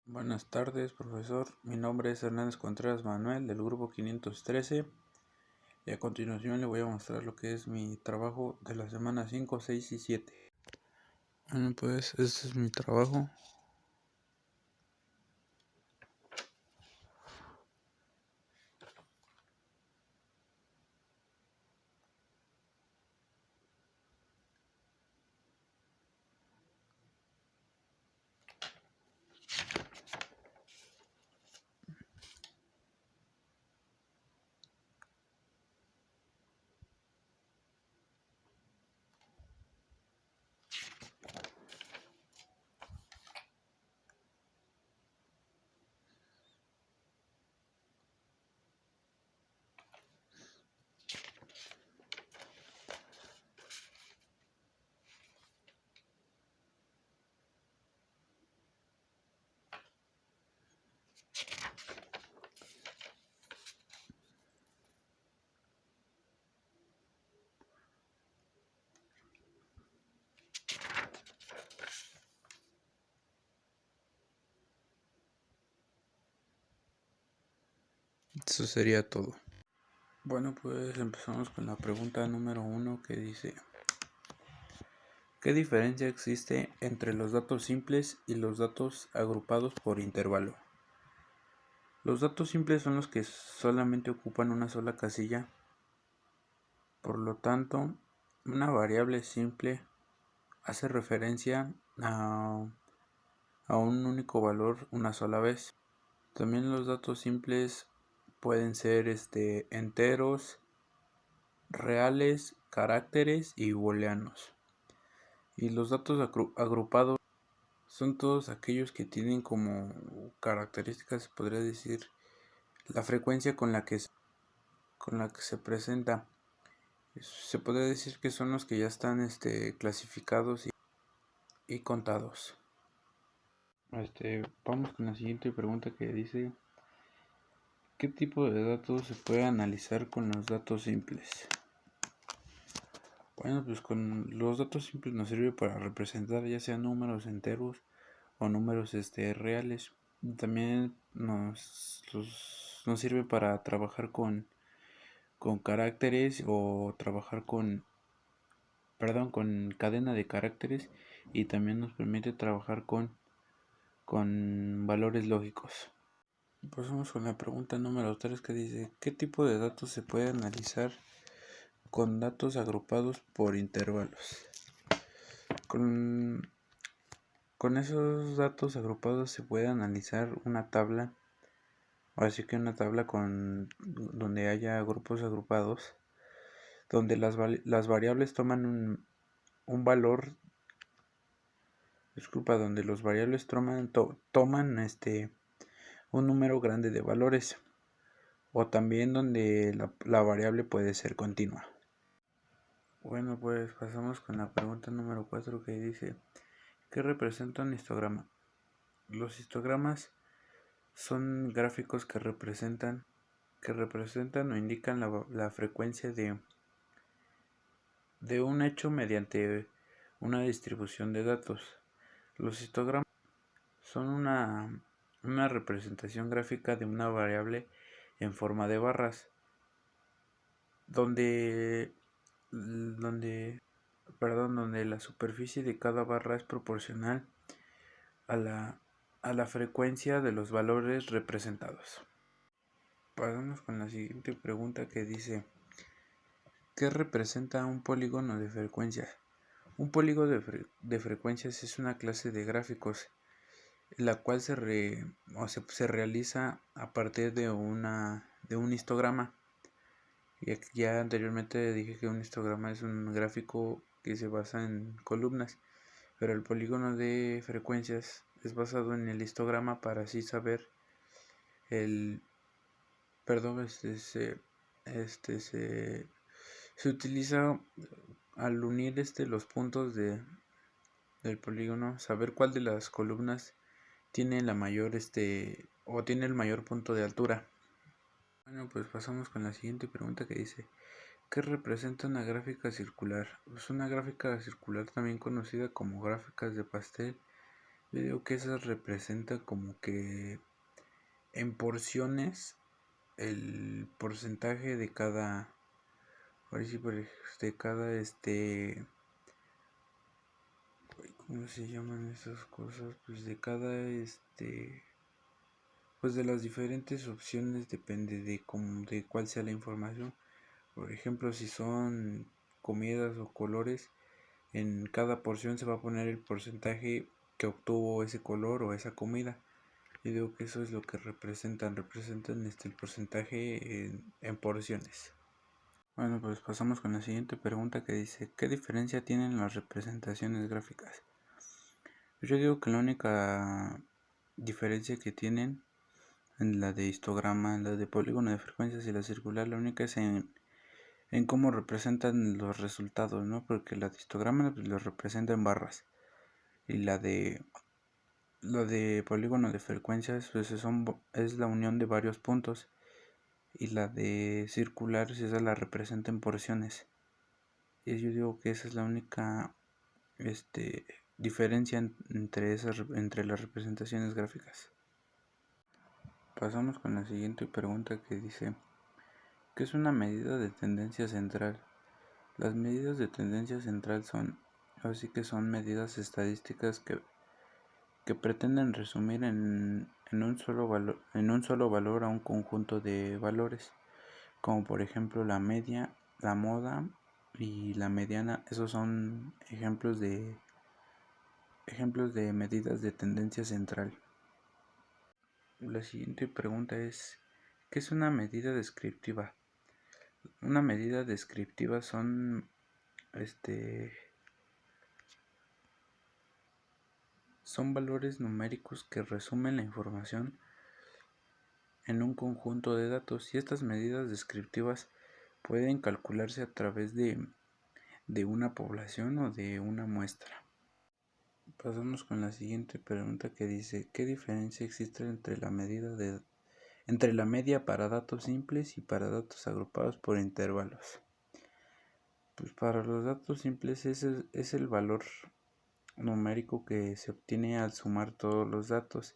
Buenas tardes, profesor. Mi nombre es Hernández Contreras Manuel del grupo 513 y a continuación le voy a mostrar lo que es mi trabajo de la semana 5, 6 y 7. Bueno, pues este es mi trabajo. Eso sería todo. Bueno, pues empezamos con la pregunta número 1 que dice: ¿qué diferencia existe entre los datos simples y los datos agrupados por intervalo? Los datos simples son los que solamente ocupan una sola casilla. Por lo tanto, una variable simple hace referencia a un único valor una sola vez. También los datos simples pueden ser enteros, reales, caracteres y booleanos. Y los datos agrupados son todos aquellos que tienen como características, se podría decir, la frecuencia con la que se presenta. Se podría decir que son los que ya están clasificados y contados. Vamos con la siguiente pregunta que dice: ¿qué tipo de datos se puede analizar con los datos simples? Bueno, pues con los datos simples nos sirve para representar ya sean números enteros o números reales. También nos sirve para trabajar con caracteres o trabajar con cadena de caracteres, y también nos permite trabajar con valores lógicos. Pasamos con la pregunta número 3 que dice: ¿qué tipo de datos se puede analizar con datos agrupados por intervalos? Con esos datos agrupados se puede analizar una tabla, así que una tabla donde haya grupos agrupados, donde las variables toman un valor, donde los variables toman un número grande de valores, o también donde la variable puede ser continua. Bueno, pues pasamos con la pregunta número 4 que dice: ¿qué representa un histograma? Los histogramas son gráficos que representan o indican la frecuencia de un hecho mediante una distribución de datos. Los histogramas son una representación gráfica de una variable en forma de barras, donde la superficie de cada barra es proporcional a la frecuencia de los valores representados. Pasamos con la siguiente pregunta que dice: ¿qué representa un polígono de frecuencias? Un polígono de frecuencias es una clase de gráficos, la cual se realiza a partir de un histograma. Y ya anteriormente dije que un histograma es un gráfico que se basa en columnas, pero el polígono de frecuencias es basado en el histograma para así saber se utiliza al unir los puntos del polígono, saber cuál de las columnas tiene la mayor o tiene el mayor punto de altura. Bueno, pues pasamos con la siguiente pregunta que dice: ¿qué representa una gráfica circular? Pues una gráfica circular, también conocida como gráficas de pastel, Yo digo que eso representa como que en porciones el porcentaje de cada, ahora sí, de cada ¿cómo se llaman esas cosas? Pues de cada pues de las diferentes opciones depende de cuál sea la información. Por ejemplo, si son comidas o colores, en cada porción se va a poner el porcentaje que obtuvo ese color o esa comida. Yo digo que eso es lo que representan el porcentaje en porciones. Bueno, pues pasamos con la siguiente pregunta que dice, ¿qué diferencia tienen las representaciones gráficas? Yo digo que la única diferencia que tienen en la de histograma, en la de polígono de frecuencias y la circular, la única es en cómo representan los resultados, ¿no? Porque la de histograma pues, los representa en barras y la de polígono de frecuencias pues es la unión de varios puntos y la de circular pues, esa la representa en porciones. Y yo digo que esa es la única diferencia entre las representaciones gráficas. Pasamos con la siguiente pregunta que dice, ¿qué es una medida de tendencia central? Las medidas de tendencia central así que son medidas estadísticas que pretenden resumir en un solo valor a un conjunto de valores, como por ejemplo la media, la moda y la mediana. Esos son ejemplos de medidas de tendencia central. La siguiente pregunta es, ¿qué es una medida descriptiva? Una medida descriptiva son valores numéricos que resumen la información en un conjunto de datos y estas medidas descriptivas pueden calcularse a través de una población o de una muestra. Pasamos con la siguiente pregunta que dice, ¿qué diferencia existe entre la media para datos simples y para datos agrupados por intervalos? Pues para los datos simples es el valor numérico que se obtiene al sumar todos los datos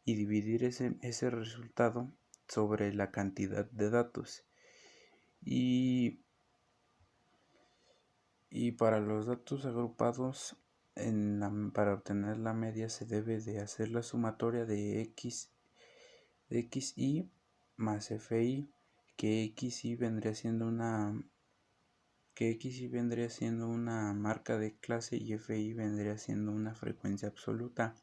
y dividir ese resultado sobre la cantidad de datos. Y para los datos agrupados, para obtener la media se debe de hacer la sumatoria de xi más fi, que xi vendría siendo una marca de clase y fi vendría siendo una frecuencia absoluta.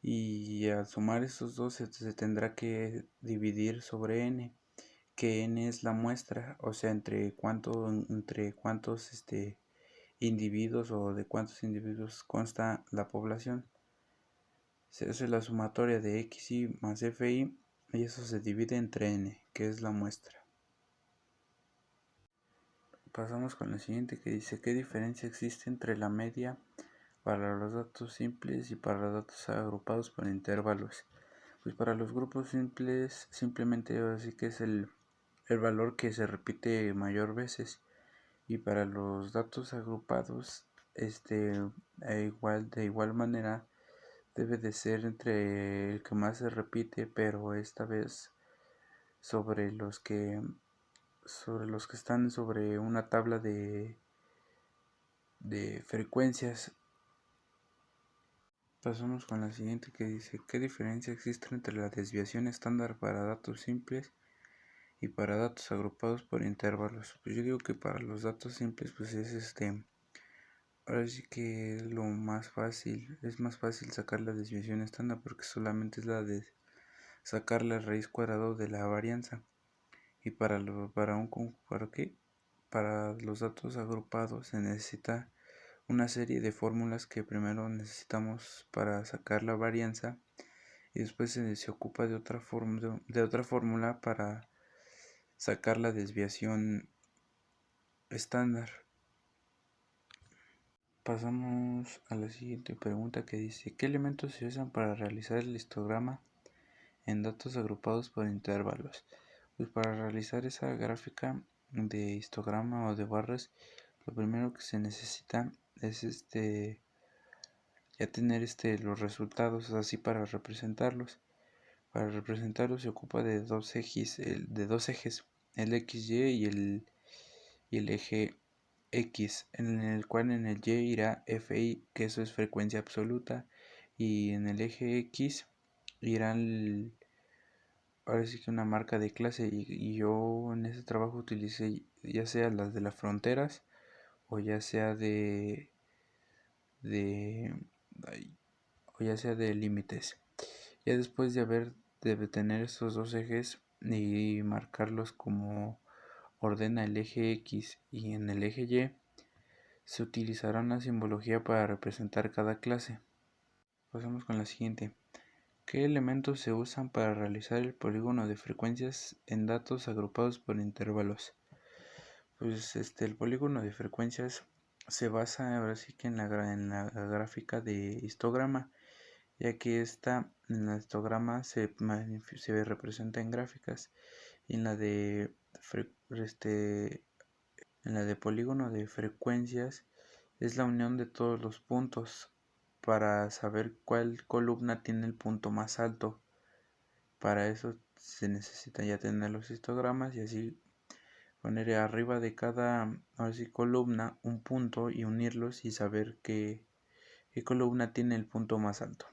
Y al sumar esos dos se tendrá que dividir sobre n, que n es la muestra, o sea, entre cuántos individuos o de cuántos individuos consta la población. Se hace la sumatoria de xi más fi y eso se divide entre n, que es la muestra. Pasamos con la siguiente que dice, ¿qué diferencia existe entre la media para los datos simples y para los datos agrupados por intervalos? Pues para los grupos simples simplemente así que es el valor que se repite mayor veces, y para los datos agrupados de igual manera debe de ser entre el que más se repite, pero esta vez sobre los que están sobre una tabla de frecuencias. Pasamos con la siguiente que dice, ¿qué diferencia existe entre la desviación estándar para datos simples y para datos agrupados por intervalos? Pues yo digo que para los datos simples pues es ahora sí que es lo más fácil, es más fácil sacar la desviación estándar porque solamente es la de sacar la raíz cuadrada de la varianza. Y para los datos agrupados se necesita una serie de fórmulas que primero necesitamos para sacar la varianza y después se ocupa de otra fórmula para sacar la desviación estándar. Pasamos a la siguiente pregunta que dice, ¿qué elementos se usan para realizar el histograma en datos agrupados por intervalos? Pues para realizar esa gráfica de histograma o de barras, lo primero que se necesita es ya tener los resultados así para representarlos. Para representarlos se ocupa de dos ejes, el XY y el eje X, en el cual en el Y irá FI, que eso es frecuencia absoluta, y en el eje X irá ahora sí que una marca de clase, y yo en ese trabajo utilicé ya sea las de las fronteras o ya sea de o ya sea de límites. Ya después de tener estos dos ejes y marcarlos como ordena el eje X y en el eje Y, se utilizará una simbología para representar cada clase. Pasamos con la siguiente. ¿Qué elementos se usan para realizar el polígono de frecuencias en datos agrupados por intervalos? Pues el polígono de frecuencias se basa ahora sí que en la gráfica de histograma, ya que en la histograma se representa en gráficas, y en la de polígono de frecuencias es la unión de todos los puntos para saber cuál columna tiene el punto más alto. Para eso se necesita ya tener los histogramas y así poner arriba de cada columna un punto y unirlos y saber qué columna tiene el punto más alto.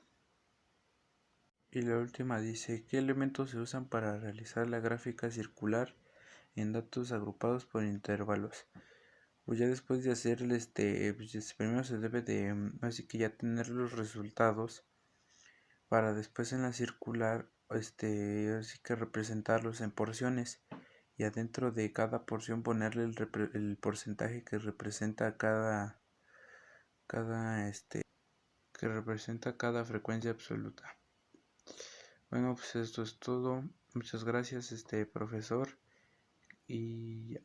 Y la última dice, ¿qué elementos se usan para realizar la gráfica circular en datos agrupados por intervalos? Pues ya después de hacer pues primero se debe de así que ya tener los resultados para después en la circular así que representarlos en porciones, y adentro de cada porción ponerle el porcentaje que representa cada frecuencia absoluta. Bueno, pues esto es todo. Muchas gracias, profesor, y ya.